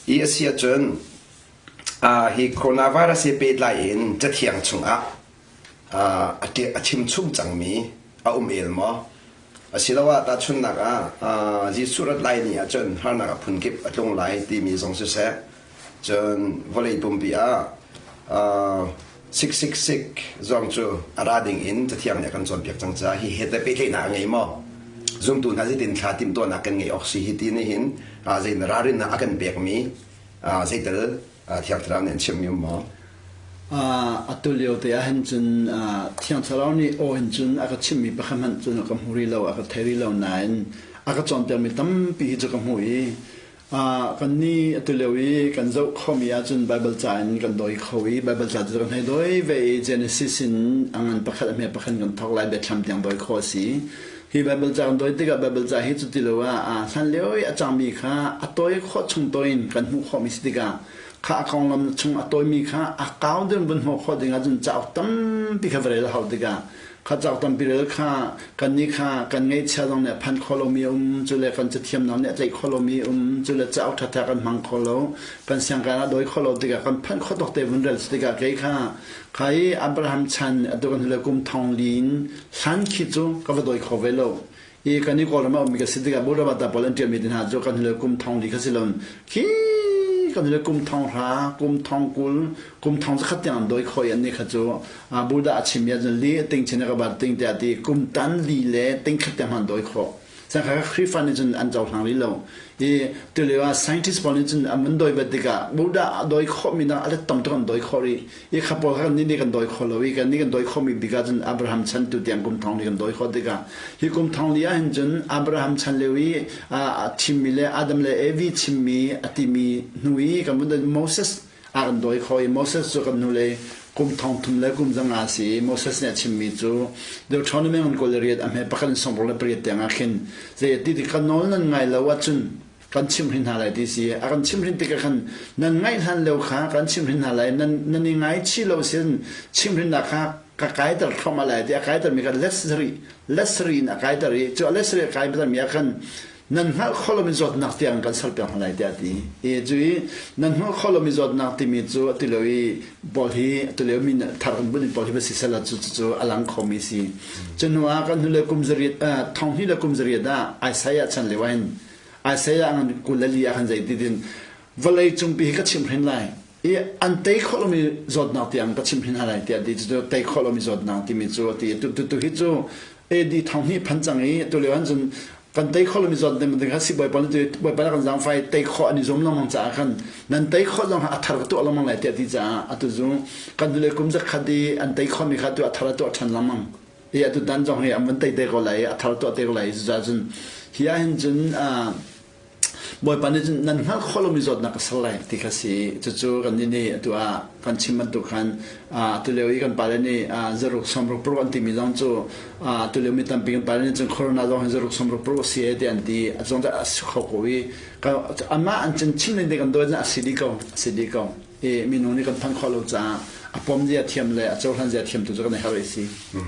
Asia chun hi coronavirus e pe lai in cha thiang chunga ati achim chum changmi a elmo asilawa ta chun naga ji surat lai ni a chun har naga phungkip atlong lai ti mi jong se chun volei pumpia 666 zong chu arading in cha thiang ne kan chon piak changcha hi heta pe thei na ngei mo zoom tu na din tha tim to na kan ngei oxy hi ti ni hin a zain rarin na akan pek mi zaitel thiang thram nen chim mi mo atulio te a hen chun thiang tharau ni o hen chun aka chimmi pakhaman chun ka muri lo aka theri lo nain aka chon te mi tam pi chu ka hui kan ni atulewi kan zo khomia chun bible chan kan doi khawi bible chan chu kan hai doi ve genesis in angan pakhat me pakhan kan thok lai be tham tiang doi kho si hi bible chan doi te ka bible chan hi chu ti lo wa san leoi a chang mi kha atoi kho chung toin kan hu khomi si kaข้าคงลำชงตัวมีข้าอากาศเดินบนหัวข้อดิ่งจนเจ้าตั้มปีข้าเวรเขาดิ่งข้าเจ้าตั้มปีเรือข้ากันนี้ข้ากันไงเชื่อตรงเนี่ยพันโคโลมีจุเลกันจะเทียมน้ำเนี่ยใจโคโลมีจุเลเจ้าทัดกันมังโคโลกันเสียงกันโดยโคโลดิ่งกันพันข้อตกเตวันเดือนดิ่งเกยข้าใครอับราฮัมชันตัวกันเลยกุมทองลินสันคิจูก็ว่าโดยโคเวโลอีกันนี้ก็เราไม่มีกันสิ่งที่บุรุษบัตรพลันเทียมมีดินหาจูกันเลยกุมทองลินก็สิลนคีกันเลยกุมทองหากุมทองกุลกุมทองจะขัดอย่างโดยคอยอันนี้ขจูบูดาชิมยาจนลีติงเชนกบาติงแต่ที่กุมตันลีเล่ติงขัดอย่างโดยคอสังขารคริฟันนี่จนอันเจ้าทางลีโลอีตัวเรียกว่า scientist บอกนี่จนมันโดยบัดดิกาบูดาโดยคอมีนะอะไรต่ำตัวกันโดยคอรีอีขับบอกกันนี่กันโดยคอเลยอีกันนี่กันโดยคอมีบิกาจนอับราฮัมชันตัวเดียงกุมทองนี่กันโดยคอดิกาอีกุมทองลีอันจนอับราฮัมชันเลวีชิมมีเลอาดัมเลเอวีชิมมีอติมีนุยกันบุญโมเสสอ่านโดยคอยโมเสสจะกันนุเลกุมทองทุมเลกุมจังอาศีโมเสสเนี่ยชิมมีจูเดี๋ยวชอนไม่มันก็เลยเรียนอเมริกันสมบูรณ์เปรียบเทียงอาคินเสียที่กันนอนนั่นไงแล้วว่าจุนกันชิมหินหาอะไรที่สิกันชิมหินติกันนั่นไงทันเร็วขากันชิมหินหาอะไรนั่นยังไงชิโลเซนชิมหินราคากระไกแต่เข้ามาอะไรที่กระไกแต่มีกันเลสรีนะกระไกแต่จู่เลสรีกระไกแต่มีกันนั่นฮะข้อเรามีจดนักเตียงกันสัลเปียงอะไรที่ดีจู่นั่นฮะข้อเรามีจดนักที่มีจู่ที่เราบอลที่ที่เรามีทารุณบุญบอลที่เป็นสิ่งละจู่อลังคอมิสีจนว่ากันเราคุมจริตท้องที่เราคุมจริตได้ไอ้สายชันเลวันอาศัยอันกุลลีอันใจดินวลัยจุงปีก็ชิมเห็นไรอันเตยข้อมีจดนักที่อันก็ชิมเห็นอะไรที่ดีจู่เตยข้อมีจดนักที่มีจู่ที่ตุฮิจู่ดีท้องที่พันจังตัวเลี้ยงจนกันเตยข้อมีจดเนี่ยมันถึงสิบใบปอนด์ใบปอนด์กันจังไฟเตยข้ออันนี้จมลงมังจ่ากันนั่นเตยข้อลงอัฐารตัวลงมังไหลที่ดีจ้าอัตุจู่กันเลยกุมจะคดีอันเตยข้อมีคดีอัฐารตัวชันลงมังอัตุดันจงให้อันเตยเตยก็ไหลอัฐารตัวเตยก็ไหลจ้าจนเฮียเห็นจนบ่อยปานนี้นั่นฮะข้อเรามีจดนักสลายที่เขาสิจู่ๆกันนี่ตัวกันชิมมันตัวกันตัวเลี้ยงกันไปแล้วนี่จะรุกสมรุกโปรอันที่มีจังจู่ตัวเลี้ยงมีตั้งปีกันไปแล้วนี่จนโควิดเราเห็นจะรุกสมรุกโปรเสียที่อันที่จงจะเขาคุยก็อามาอันจนชิมนี่กันโดยจะสิริโกมีน้องนี่กันพันข้อเราจะปอมเดียเทียมเลยเจ้าท่านจะเทียมตัวกันในฮาริซี